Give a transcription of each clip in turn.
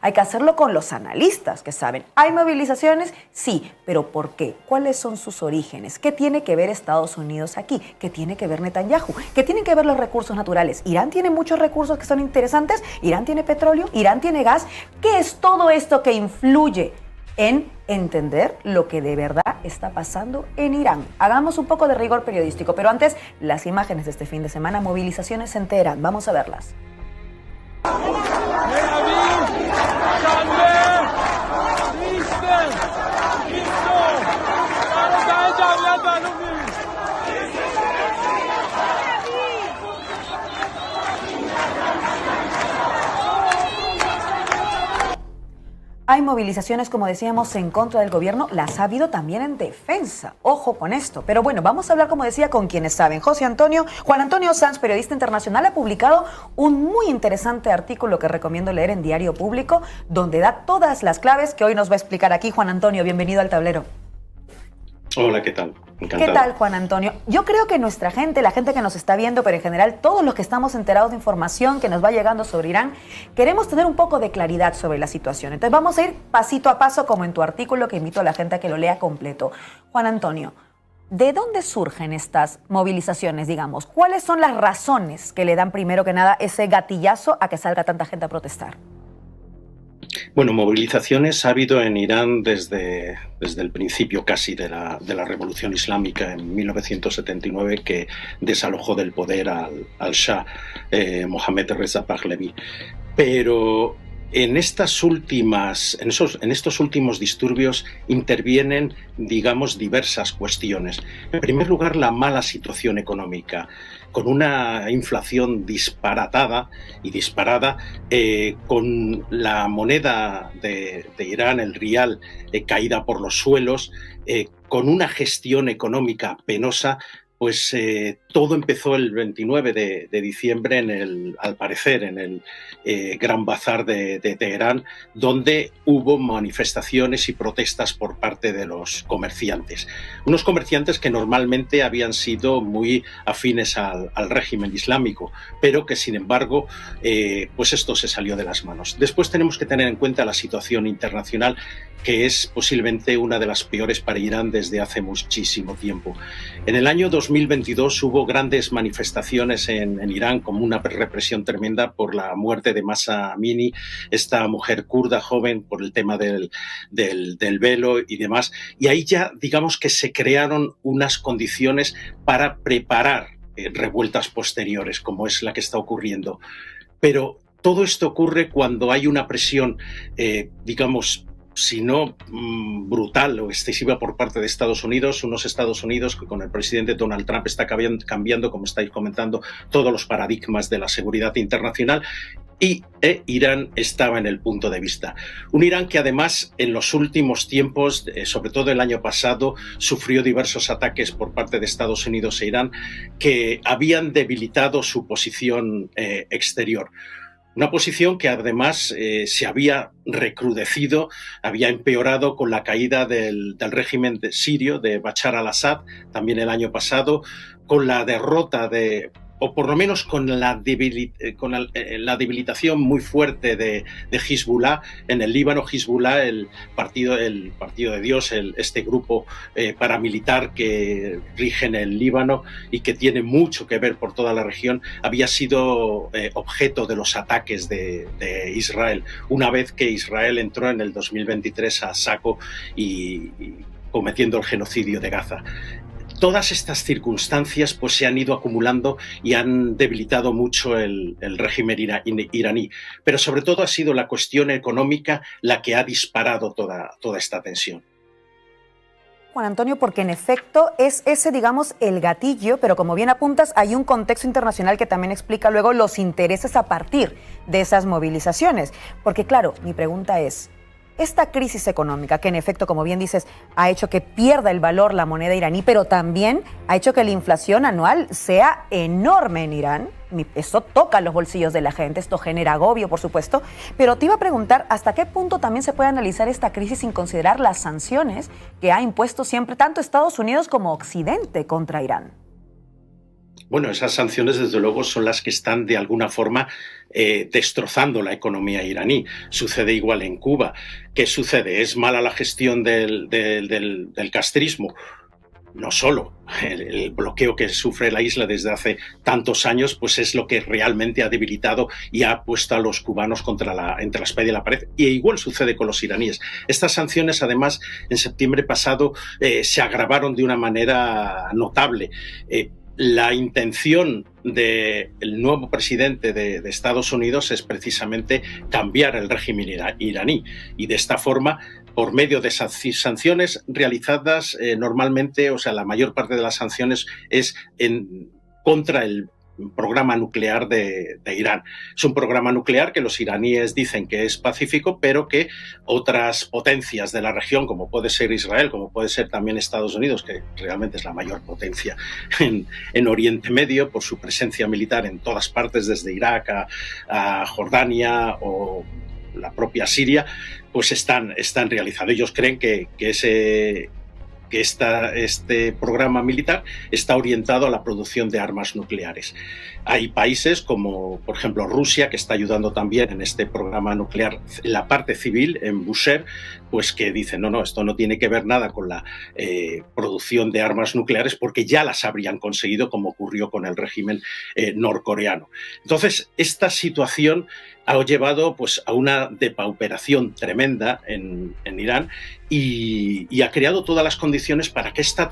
hay que hacerlo con los analistas que saben. ¿Hay movilizaciones? Sí, pero ¿por qué? ¿Cuáles son sus orígenes? ¿Qué tiene que ver Estados Unidos aquí? ¿Qué tiene que ver Netanyahu? ¿Qué tienen que ver los recursos naturales? ¿Irán tiene muchos recursos que son interesantes? ¿Irán tiene petróleo? ¿Irán tiene gas? ¿Qué es todo esto que influye en entender lo que de verdad está pasando en Irán? Hagamos un poco de rigor periodístico, pero antes, las imágenes de este fin de semana, movilizaciones en Teherán. Vamos a verlas. Hay movilizaciones, como decíamos, en contra del gobierno. Las ha habido también en defensa. Ojo con esto. Pero bueno, vamos a hablar, como decía, con quienes saben. Juan Antonio Sanz, periodista internacional, ha publicado un muy interesante artículo que recomiendo leer en Diario Público, donde da todas las claves que hoy nos va a explicar aquí. Juan Antonio, bienvenido al tablero. Hola, ¿qué tal? Encantado. ¿Qué tal, Juan Antonio? Yo creo que nuestra gente, la gente que nos está viendo, pero en general todos los que estamos enterados de información que nos va llegando sobre Irán, queremos tener un poco de claridad sobre la situación. Entonces vamos a ir pasito a paso, como en tu artículo, que invito a la gente a que lo lea completo. Juan Antonio, ¿de dónde surgen estas movilizaciones, digamos? ¿Cuáles son las razones que le dan, primero que nada, ese gatillazo a que salga tanta gente a protestar? Bueno, movilizaciones ha habido en Irán desde el principio casi de la Revolución Islámica en 1979, que desalojó del poder al Shah Mohammad Reza Pahlavi. Pero en estos últimos disturbios intervienen, digamos, diversas cuestiones. En primer lugar, la mala situación económica, con una inflación disparada, con la moneda de Irán, el rial, caída por los suelos, con una gestión económica penosa. Pues todo empezó el 29 de diciembre, al parecer, en el Gran Bazar de Teherán, donde hubo manifestaciones y protestas por parte de los comerciantes. Unos comerciantes que normalmente habían sido muy afines al régimen islámico, pero que, sin embargo, pues esto se salió de las manos. Después tenemos que tener en cuenta la situación internacional, que es posiblemente una de las peores para Irán desde hace muchísimo tiempo. En el año 2022 hubo grandes manifestaciones en Irán, como una represión tremenda por la muerte de Mahsa Amini, esta mujer kurda joven, por el tema del velo y demás. Y ahí ya, digamos que se crearon unas condiciones para preparar revueltas posteriores, como es la que está ocurriendo. Pero todo esto ocurre cuando hay una presión, digamos, si no brutal o excesiva por parte de Estados Unidos, unos Estados Unidos que con el presidente Donald Trump está cambiando, como estáis comentando, todos los paradigmas de la seguridad internacional, y Irán estaba en el punto de vista. Un Irán que además en los últimos tiempos, sobre todo el año pasado, sufrió diversos ataques por parte de Estados Unidos e Irán que habían debilitado su posición exterior. Una posición que además se había recrudecido, había empeorado con la caída del régimen sirio de Bashar al-Assad, también el año pasado, con la derrota o por lo menos con la debilitación muy fuerte de Hezbollah en el Líbano. Hezbollah, el partido de Dios, este grupo paramilitar que rige en el Líbano y que tiene mucho que ver por toda la región, había sido objeto de los ataques de Israel, una vez que Israel entró en el 2023 a saco y cometiendo el genocidio de Gaza. Todas estas circunstancias pues, se han ido acumulando y han debilitado mucho el régimen iraní. Pero sobre todo ha sido la cuestión económica la que ha disparado toda esta tensión. Juan Antonio, porque en efecto es ese, digamos, el gatillo, pero como bien apuntas, hay un contexto internacional que también explica luego los intereses a partir de esas movilizaciones. Porque claro, mi pregunta es, esta crisis económica, que en efecto, como bien dices, ha hecho que pierda el valor la moneda iraní, pero también ha hecho que la inflación anual sea enorme en Irán. Esto toca los bolsillos de la gente, esto genera agobio, por supuesto. Pero te iba a preguntar, ¿hasta qué punto también se puede analizar esta crisis sin considerar las sanciones que ha impuesto siempre tanto Estados Unidos como Occidente contra Irán? Bueno, esas sanciones, desde luego, son las que están de alguna forma destrozando la economía iraní. Sucede igual en Cuba. ¿Qué sucede? ¿Es mala la gestión del castrismo? No solo. El bloqueo que sufre la isla desde hace tantos años, pues es lo que realmente ha debilitado y ha puesto a los cubanos entre la espada y la pared. Y igual sucede con los iraníes. Estas sanciones, además, en septiembre pasado se agravaron de una manera notable. La intención del nuevo presidente de Estados Unidos es precisamente cambiar el régimen iraní, y de esta forma, por medio de esas sanciones realizadas normalmente, o sea, la mayor parte de las sanciones es contra el programa nuclear de Irán. Es un programa nuclear que los iraníes dicen que es pacífico, pero que otras potencias de la región, como puede ser Israel, como puede ser también Estados Unidos, que realmente es la mayor potencia en Oriente Medio por su presencia militar en todas partes, desde Irak a Jordania o la propia Siria, pues están realizando. Ellos creen que este programa militar está orientado a la producción de armas nucleares. Hay países como, por ejemplo, Rusia, que está ayudando también en este programa nuclear, en la parte civil, en Bushehr, pues que dicen, no, esto no tiene que ver nada con la producción de armas nucleares, porque ya las habrían conseguido, como ocurrió con el régimen norcoreano. Entonces, esta situación ha llevado pues, a una depauperación tremenda en Irán y ha creado todas las condiciones para que estas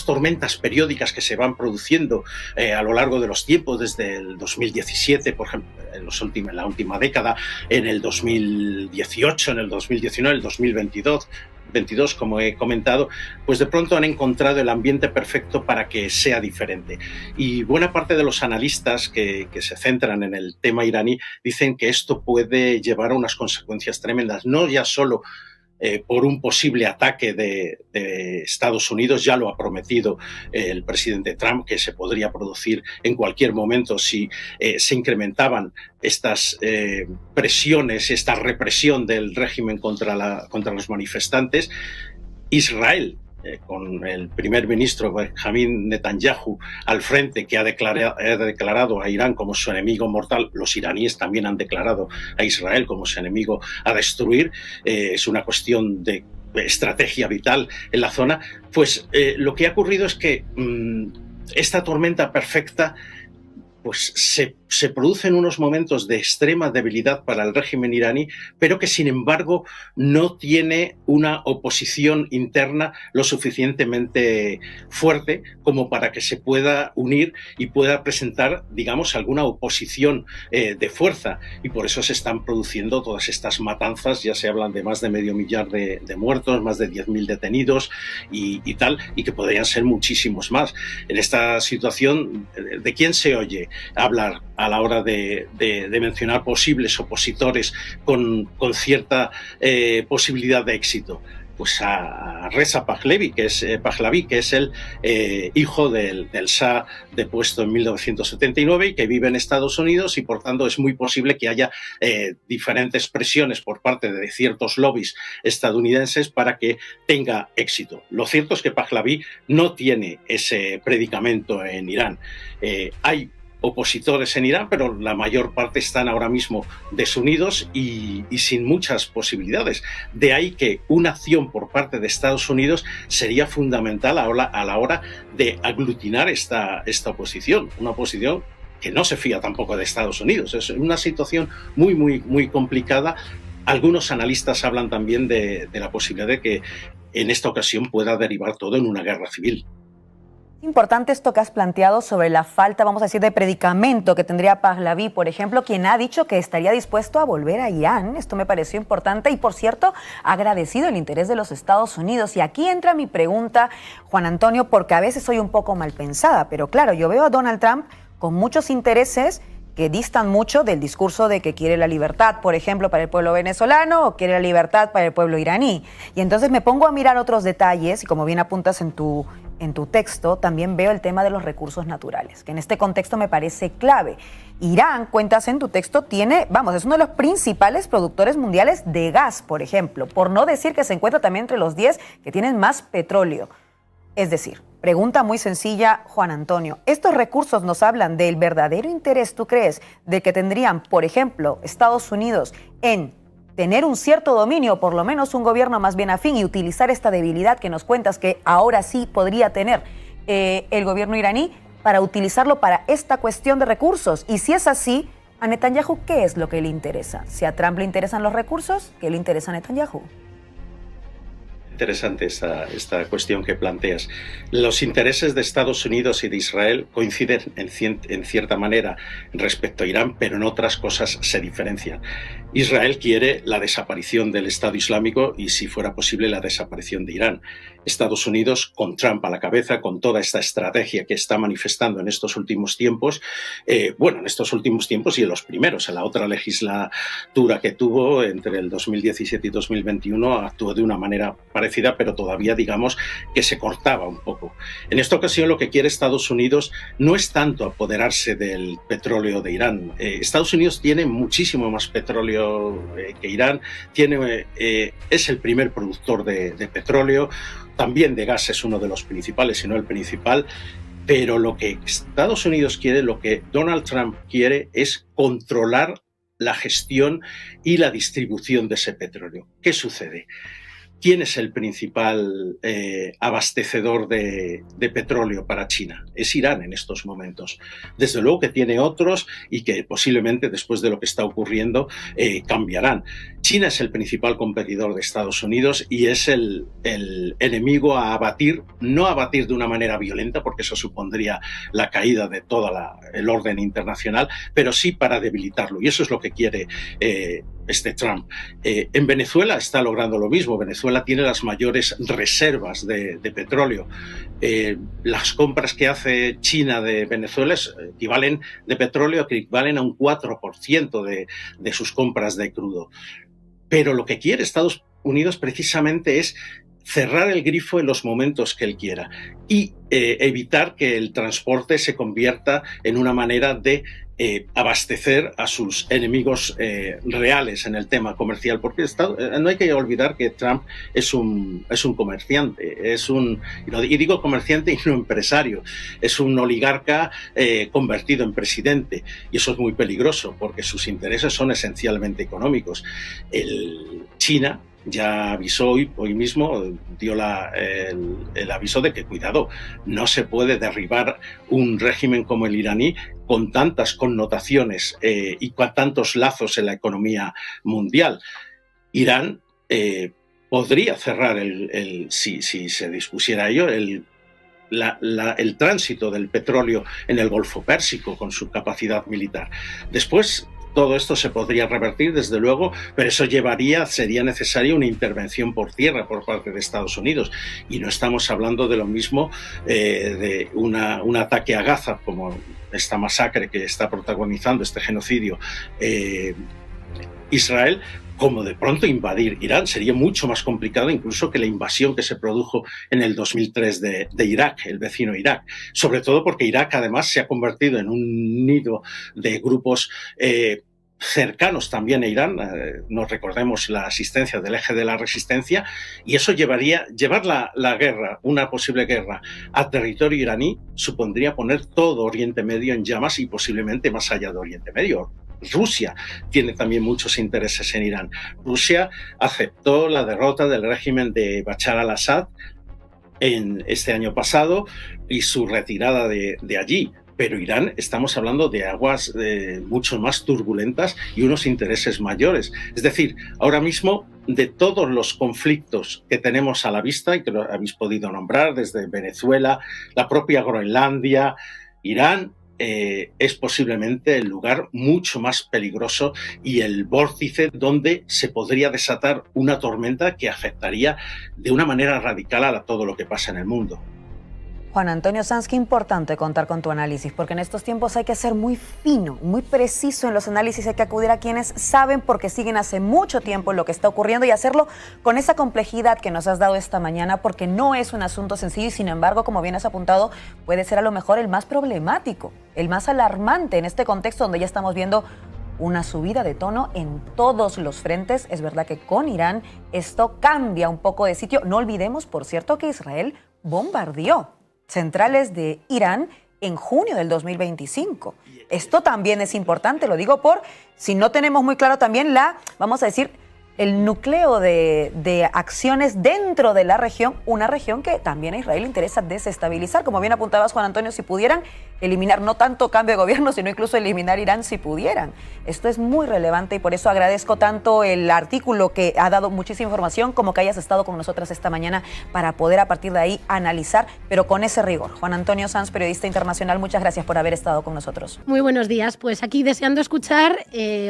tormentas periódicas que se van produciendo a lo largo de los tiempos, desde el 2017, por ejemplo, en la última década, en el 2018, en el 2019, el 2022, como he comentado, pues de pronto han encontrado el ambiente perfecto para que sea diferente. Y buena parte de los analistas que se centran en el tema iraní dicen que esto puede llevar a unas consecuencias tremendas, no ya solo por un posible ataque de Estados Unidos, ya lo ha prometido el presidente Trump, que se podría producir en cualquier momento si se incrementaban estas presiones, esta represión del régimen contra los manifestantes. Israel, con el primer ministro Benjamin Netanyahu al frente, que ha declarado a Irán como su enemigo mortal. Los iraníes también han declarado a Israel como su enemigo a destruir. Es una cuestión de estrategia vital en la zona. Pues lo que ha ocurrido es que esta tormenta perfecta pues se producen unos momentos de extrema debilidad para el régimen iraní, pero que sin embargo no tiene una oposición interna lo suficientemente fuerte como para que se pueda unir y pueda presentar, digamos, alguna oposición de fuerza. Y por eso se están produciendo todas estas matanzas. Ya se hablan de más de 500.000 de muertos, más de 10.000 detenidos y tal, y que podrían ser muchísimos más. En esta situación, ¿de quién se oye hablar a la hora de mencionar posibles opositores con cierta posibilidad de éxito? Pues a Reza Pahlavi, que es el hijo del Shah depuesto en 1979 y que vive en Estados Unidos, y por tanto es muy posible que haya diferentes presiones por parte de ciertos lobbies estadounidenses para que tenga éxito. Lo cierto es que Pahlavi no tiene ese predicamento en Irán. Hay opositores en Irán, pero la mayor parte están ahora mismo desunidos y sin muchas posibilidades. De ahí que una acción por parte de Estados Unidos sería fundamental a la hora de aglutinar esta oposición, una oposición que no se fía tampoco de Estados Unidos. Es una situación muy, muy, muy complicada. Algunos analistas hablan también de la posibilidad de que en esta ocasión pueda derivar todo en una guerra civil. Importante esto que has planteado sobre la falta, vamos a decir, de predicamento que tendría Pahlavi, por ejemplo, quien ha dicho que estaría dispuesto a volver a Irán. Esto me pareció importante y, por cierto, ha agradecido el interés de los Estados Unidos. Y aquí entra mi pregunta, Juan Antonio, porque a veces soy un poco mal pensada, pero claro, yo veo a Donald Trump con muchos intereses que distan mucho del discurso de que quiere la libertad, por ejemplo, para el pueblo venezolano, o quiere la libertad para el pueblo iraní. Y entonces me pongo a mirar otros detalles, y como bien apuntas en tu texto, también veo el tema de los recursos naturales, que en este contexto me parece clave. Irán, cuentas en tu texto, es uno de los principales productores mundiales de gas, por ejemplo, por no decir que se encuentra también entre los 10 que tienen más petróleo. Es decir, Pregunta muy sencilla, Juan Antonio. ¿Estos recursos nos hablan del verdadero interés, tú crees, de que tendrían, por ejemplo, Estados Unidos en tener un cierto dominio, por lo menos un gobierno más bien afín, y utilizar esta debilidad que nos cuentas que ahora sí podría tener el gobierno iraní para utilizarlo para esta cuestión de recursos? Y si es así, a Netanyahu, ¿qué es lo que le interesa? Si a Trump le interesan los recursos, ¿qué le interesa a Netanyahu? Interesante esta cuestión que planteas. Los intereses de Estados Unidos y de Israel coinciden en cierta manera respecto a Irán, pero en otras cosas se diferencian. Israel quiere la desaparición del Estado Islámico y, si fuera posible, la desaparición de Irán. Estados Unidos, con Trump a la cabeza, con toda esta estrategia que está manifestando en estos últimos tiempos, en estos últimos tiempos y en los primeros, en la otra legislatura que tuvo entre el 2017 y 2021, actuó de una manera parecida, pero todavía, digamos, que se cortaba un poco. En esta ocasión, lo que quiere Estados Unidos no es tanto apoderarse del petróleo de Irán. Estados Unidos tiene muchísimo más petróleo que Irán, es el primer productor de petróleo, también de gas es uno de los principales, si no el principal, pero lo que Estados Unidos quiere, lo que Donald Trump quiere, es controlar la gestión y la distribución de ese petróleo. ¿Qué sucede? ¿Quién es el principal abastecedor de petróleo para China? Es Irán en estos momentos. Desde luego que tiene otros y que posiblemente después de lo que está ocurriendo cambiarán. China es el principal competidor de Estados Unidos y es el enemigo a abatir, no a abatir de una manera violenta, porque eso supondría la caída de todo el orden internacional, pero sí para debilitarlo. Y eso es lo que quiere Trump. En Venezuela está logrando lo mismo. Venezuela tiene las mayores reservas de petróleo. Las compras que hace China de Venezuela de petróleo equivalen a un 4% de sus compras de crudo. Pero lo que quiere Estados Unidos precisamente es cerrar el grifo en los momentos que él quiera y evitar que el transporte se convierta en una manera de abastecer a sus enemigos reales en el tema comercial, porque no hay que olvidar que Trump es un comerciante, y digo comerciante y no empresario, es un oligarca convertido en presidente, y eso es muy peligroso porque sus intereses son esencialmente económicos. China ya avisó hoy mismo, dio el aviso de que, cuidado, no se puede derribar un régimen como el iraní con tantas connotaciones y con tantos lazos en la economía mundial. Irán podría cerrar, si se dispusiera ello, el tránsito del petróleo en el Golfo Pérsico con su capacidad militar. Después, todo esto se podría revertir, desde luego, pero eso sería necesaria una intervención por tierra por parte de Estados Unidos. Y no estamos hablando de lo mismo de un ataque a Gaza, como esta masacre que está protagonizando, este genocidio Israel, como de pronto invadir Irán. Sería mucho más complicado incluso que la invasión que se produjo en el 2003 de Irak, el vecino Irak. Sobre todo porque Irak además se ha convertido en un nido de grupos cercanos también a Irán. Nos recordemos la asistencia del Eje de la Resistencia, y eso llevar la guerra, una posible guerra, a territorio iraní supondría poner todo Oriente Medio en llamas y posiblemente más allá de Oriente Medio. Rusia tiene también muchos intereses en Irán. Rusia aceptó la derrota del régimen de Bashar al-Assad en este año pasado y su retirada de allí. Pero Irán, estamos hablando de aguas mucho más turbulentas y unos intereses mayores. Es decir, ahora mismo, de todos los conflictos que tenemos a la vista y que lo habéis podido nombrar, desde Venezuela, la propia Groenlandia, Irán es posiblemente el lugar mucho más peligroso y el vórtice donde se podría desatar una tormenta que afectaría de una manera radical a todo lo que pasa en el mundo. Juan Antonio Sanz, qué importante contar con tu análisis, porque en estos tiempos hay que ser muy fino, muy preciso en los análisis, hay que acudir a quienes saben porque siguen hace mucho tiempo lo que está ocurriendo y hacerlo con esa complejidad que nos has dado esta mañana, porque no es un asunto sencillo y sin embargo, como bien has apuntado, puede ser a lo mejor el más problemático, el más alarmante en este contexto donde ya estamos viendo una subida de tono en todos los frentes. Es verdad que con Irán esto cambia un poco de sitio. No olvidemos, por cierto, que Israel bombardeó centrales de Irán en junio del 2025. Esto también es importante, lo digo por si no tenemos muy claro también vamos a decir, el núcleo de acciones dentro de la región, una región que también a Israel le interesa desestabilizar. Como bien apuntabas, Juan Antonio, si pudieran eliminar no tanto cambio de gobierno, sino incluso eliminar Irán si pudieran. Esto es muy relevante y por eso agradezco tanto el artículo que ha dado muchísima información como que hayas estado con nosotras esta mañana para poder a partir de ahí analizar, pero con ese rigor. Juan Antonio Sanz, periodista internacional, muchas gracias por haber estado con nosotros. Muy buenos días. Pues aquí deseando escuchar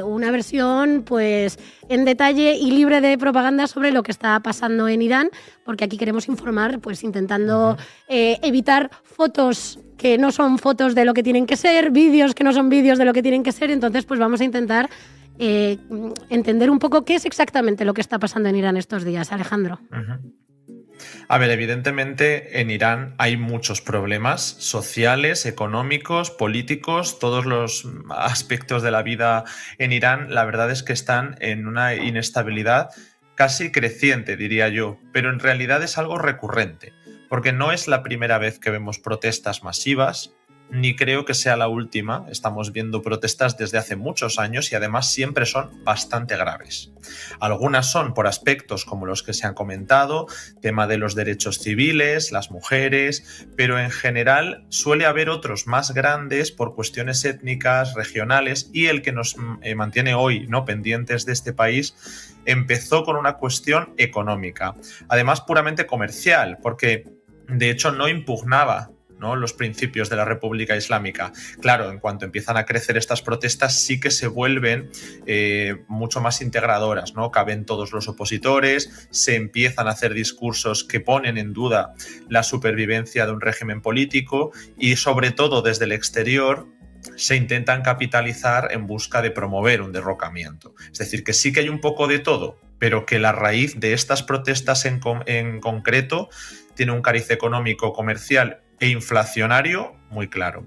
una versión pues en detalle y libre de propaganda sobre lo que está pasando en Irán, porque aquí queremos informar, pues intentando evitar fotos que no son fotos de lo que tienen que ser, vídeos que no son vídeos de lo que tienen que ser. Entonces, pues vamos a intentar entender un poco qué es exactamente lo que está pasando en Irán estos días, Alejandro. A ver, evidentemente en Irán hay muchos problemas sociales, económicos, políticos, todos los aspectos de la vida en Irán, la verdad es que están en una inestabilidad casi creciente, diría yo, pero en realidad es algo recurrente, porque no es la primera vez que vemos protestas masivas, ni creo que sea la última. Estamos viendo protestas desde hace muchos años y además siempre son bastante graves. Algunas son por aspectos como los que se han comentado, tema de los derechos civiles, las mujeres, pero en general suele haber otros más grandes por cuestiones étnicas, regionales, y el que nos mantiene hoy, ¿no?, pendientes de este país empezó con una cuestión económica, además puramente comercial, porque de hecho no impugnaba, ¿no?, los principios de la República Islámica. Claro, en cuanto empiezan a crecer estas protestas sí que se vuelven mucho más integradoras, ¿no? Caben todos los opositores, se empiezan a hacer discursos que ponen en duda la supervivencia de un régimen político y sobre todo desde el exterior se intentan capitalizar en busca de promover un derrocamiento. Es decir, que sí que hay un poco de todo, pero que la raíz de estas protestas en concreto tiene un cariz económico, comercial e inflacionario muy claro.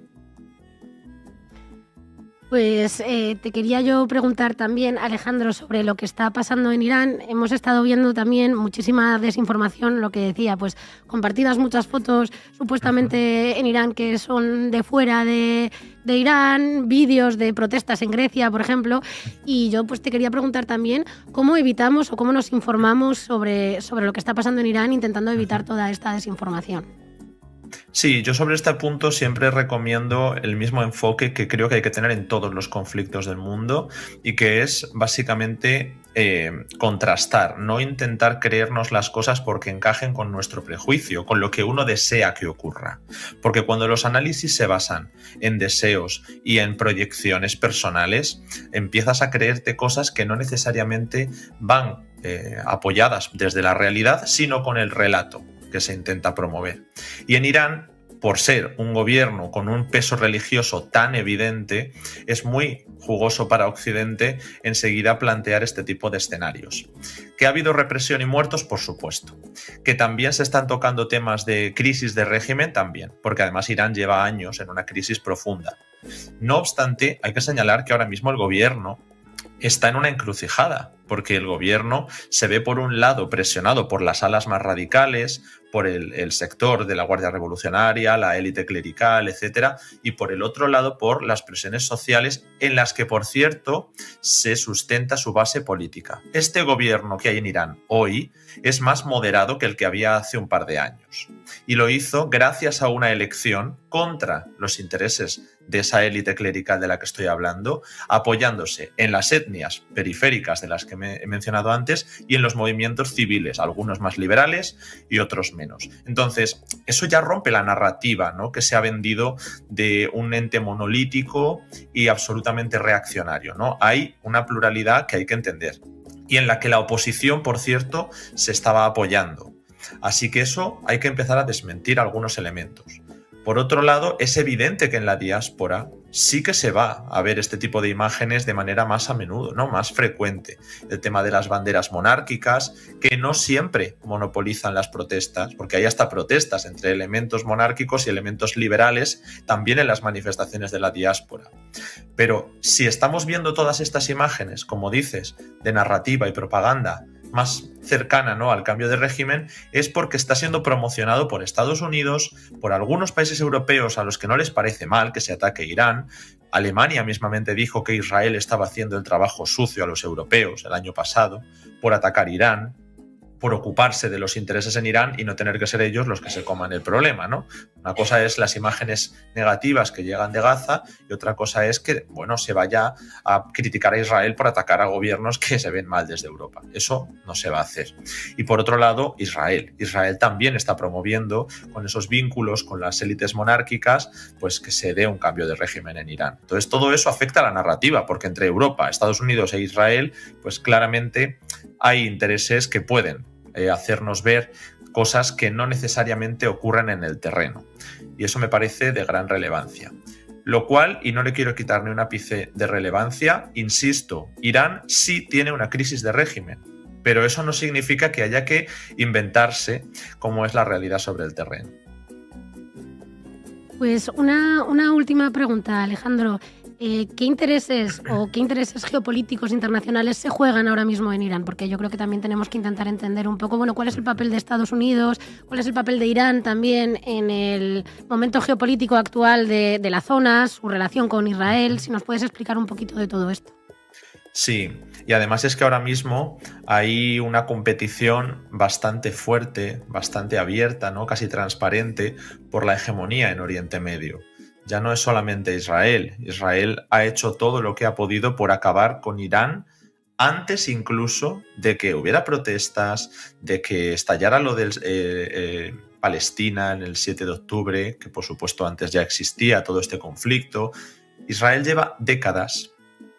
Pues te quería yo preguntar también, Alejandro, sobre lo que está pasando en Irán. Hemos estado viendo también muchísima desinformación, lo que decía, pues compartidas muchas fotos supuestamente en Irán que son de fuera de Irán, vídeos de protestas en Grecia, por ejemplo, y yo pues te quería preguntar también cómo evitamos o cómo nos informamos sobre lo que está pasando en Irán, intentando evitar toda esta desinformación. Sí, yo sobre este punto siempre recomiendo el mismo enfoque que creo que hay que tener en todos los conflictos del mundo y que es básicamente contrastar, no intentar creernos las cosas porque encajen con nuestro prejuicio, con lo que uno desea que ocurra. Porque cuando los análisis se basan en deseos y en proyecciones personales, empiezas a creerte cosas que no necesariamente van apoyadas desde la realidad, sino con el relato que se intenta promover. Y en Irán, por ser un gobierno con un peso religioso tan evidente, es muy jugoso para Occidente enseguida plantear este tipo de escenarios. ¿Que ha habido represión y muertos? Por supuesto. ¿Que también se están tocando temas de crisis de régimen? También, porque además Irán lleva años en una crisis profunda. No obstante, hay que señalar que ahora mismo el gobierno está en una encrucijada, porque el gobierno se ve por un lado presionado por las alas más radicales, por el sector de la Guardia Revolucionaria, la élite clerical, etcétera, y por el otro lado por las presiones sociales en las que, por cierto, se sustenta su base política. Este gobierno que hay en Irán hoy es más moderado que el que había hace un par de años, y lo hizo gracias a una elección contra los intereses de esa élite clerical de la que estoy hablando, apoyándose en las etnias periféricas de las que me he mencionado antes y en los movimientos civiles, algunos más liberales y otros menos. Entonces, eso ya rompe la narrativa, ¿no?, que se ha vendido de un ente monolítico y absolutamente reaccionario, ¿no? Hay una pluralidad que hay que entender y en la que la oposición, por cierto, se estaba apoyando. Así que eso hay que empezar a desmentir algunos elementos. Por otro lado, es evidente que en la diáspora sí que se va a ver este tipo de imágenes de manera más a menudo, ¿no?, más frecuente. El tema de las banderas monárquicas, que no siempre monopolizan las protestas, porque hay hasta protestas entre elementos monárquicos y elementos liberales también en las manifestaciones de la diáspora. Pero si estamos viendo todas estas imágenes, como dices, de narrativa y propaganda, más cercana, ¿no?, al cambio de régimen, es porque está siendo promocionado por Estados Unidos, por algunos países europeos a los que no les parece mal que se ataque a Irán. Alemania mismamente dijo que Israel estaba haciendo el trabajo sucio a los europeos el año pasado por atacar Irán, por ocuparse de los intereses en Irán y no tener que ser ellos los que se coman el problema, ¿no? Una cosa es las imágenes negativas que llegan de Gaza y otra cosa es que, bueno, se vaya a criticar a Israel por atacar a gobiernos que se ven mal desde Europa. Eso no se va a hacer. Y por otro lado, Israel. Israel también está promoviendo, con esos vínculos con las élites monárquicas, pues que se dé un cambio de régimen en Irán. Entonces, todo eso afecta a la narrativa, porque entre Europa, Estados Unidos e Israel, pues claramente hay intereses que pueden hacernos ver cosas que no necesariamente ocurren en el terreno. Y eso me parece de gran relevancia. Lo cual, y no le quiero quitar ni un ápice de relevancia, insisto, Irán sí tiene una crisis de régimen, pero eso no significa que haya que inventarse cómo es la realidad sobre el terreno. Pues una última pregunta, Alejandro. ¿Qué intereses geopolíticos internacionales se juegan ahora mismo en Irán? Porque yo creo que también tenemos que intentar entender un poco, bueno, cuál es el papel de Estados Unidos, cuál es el papel de Irán también en el momento geopolítico actual de la zona, su relación con Israel. Si nos puedes explicar un poquito de todo esto. Sí, y además es que ahora mismo hay una competición bastante fuerte, bastante abierta, ¿no?, casi transparente, por la hegemonía en Oriente Medio. Ya no es solamente Israel. Israel ha hecho todo lo que ha podido por acabar con Irán antes incluso de que hubiera protestas, de que estallara lo de Palestina en el 7 de octubre, que por supuesto antes ya existía todo este conflicto. Israel lleva décadas,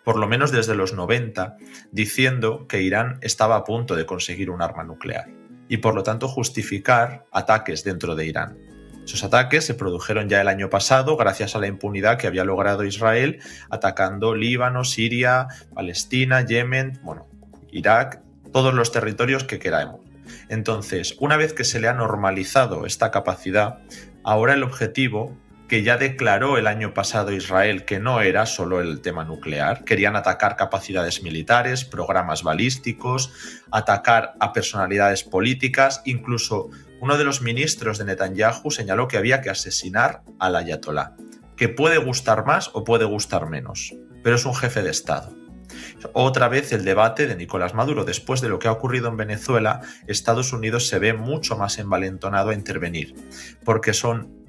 por lo menos desde los 90, diciendo que Irán estaba a punto de conseguir un arma nuclear y por lo tanto justificar ataques dentro de Irán. Esos ataques se produjeron ya el año pasado gracias a la impunidad que había logrado Israel atacando Líbano, Siria, Palestina, Yemen, bueno, Irak, todos los territorios que queramos. Entonces, una vez que se le ha normalizado esta capacidad, ahora el objetivo que ya declaró el año pasado Israel que no era solo el tema nuclear, querían atacar capacidades militares, programas balísticos, atacar a personalidades políticas, incluso uno de los ministros de Netanyahu señaló que había que asesinar al ayatolá, que puede gustar más o puede gustar menos, pero es un jefe de Estado. Otra vez el debate de Nicolás Maduro. Después de lo que ha ocurrido en Venezuela, Estados Unidos se ve mucho más envalentonado a intervenir, porque son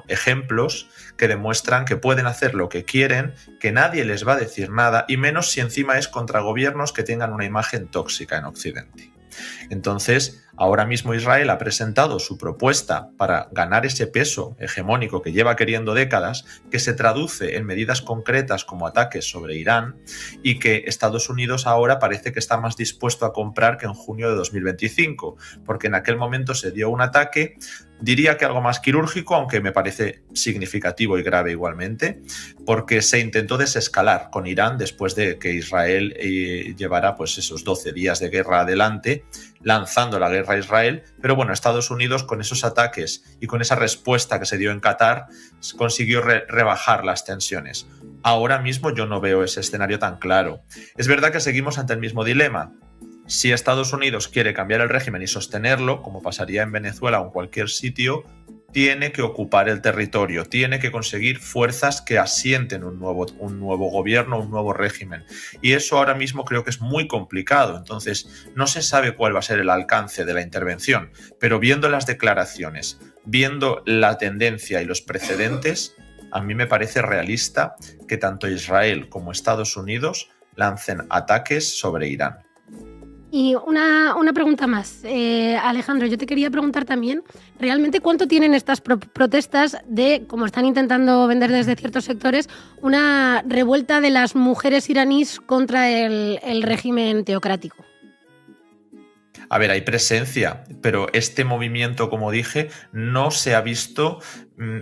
ejemplos que demuestran que pueden hacer lo que quieren, que nadie les va a decir nada, y menos si encima es contra gobiernos que tengan una imagen tóxica en Occidente. Entonces, ahora mismo Israel ha presentado su propuesta para ganar ese peso hegemónico que lleva queriendo décadas, que se traduce en medidas concretas como ataques sobre Irán y que Estados Unidos ahora parece que está más dispuesto a comprar que en junio de 2025, porque en aquel momento se dio un ataque, diría que algo más quirúrgico, aunque me parece significativo y grave igualmente, porque se intentó desescalar con Irán después de que Israel llevara pues esos 12 días de guerra adelante, lanzando la guerra a Israel, pero bueno, Estados Unidos con esos ataques y con esa respuesta que se dio en Qatar consiguió rebajar las tensiones. Ahora mismo yo no veo ese escenario tan claro. Es verdad que seguimos ante el mismo dilema. Si Estados Unidos quiere cambiar el régimen y sostenerlo, como pasaría en Venezuela o en cualquier sitio, tiene que ocupar el territorio, tiene que conseguir fuerzas que asienten un nuevo gobierno, un nuevo régimen. Y eso ahora mismo creo que es muy complicado. Entonces, no se sabe cuál va a ser el alcance de la intervención, pero viendo las declaraciones, viendo la tendencia y los precedentes, a mí me parece realista que tanto Israel como Estados Unidos lancen ataques sobre Irán. Y una pregunta más, Alejandro, yo te quería preguntar también, ¿realmente cuánto tienen estas protestas de, como están intentando vender desde ciertos sectores, una revuelta de las mujeres iraníes contra el régimen teocrático? A ver, hay presencia, pero este movimiento, como dije, no se ha visto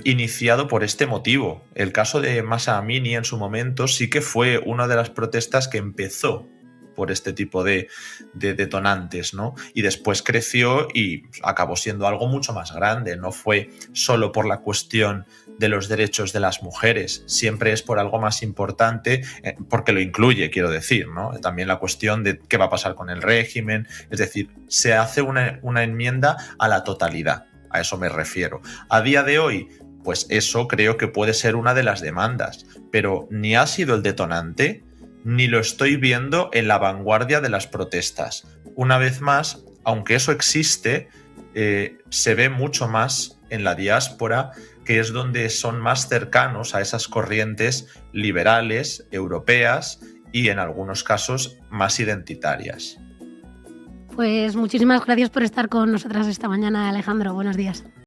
iniciado por este motivo. El caso de Mahsa Amini en su momento sí que fue una de las protestas que empezó por este tipo de detonantes, ¿no? Y después creció y acabó siendo algo mucho más grande. No fue solo por la cuestión de los derechos de las mujeres, siempre es por algo más importante, porque lo incluye, quiero decir, ¿no? También la cuestión de qué va a pasar con el régimen, es decir, se hace una enmienda a la totalidad, a eso me refiero. A día de hoy, pues eso creo que puede ser una de las demandas, pero ni ha sido el detonante, ni lo estoy viendo en la vanguardia de las protestas. Una vez más, aunque eso existe, se ve mucho más en la diáspora, que es donde son más cercanos a esas corrientes liberales, europeas y en algunos casos más identitarias. Pues muchísimas gracias por estar con nosotras esta mañana, Alejandro. Buenos días.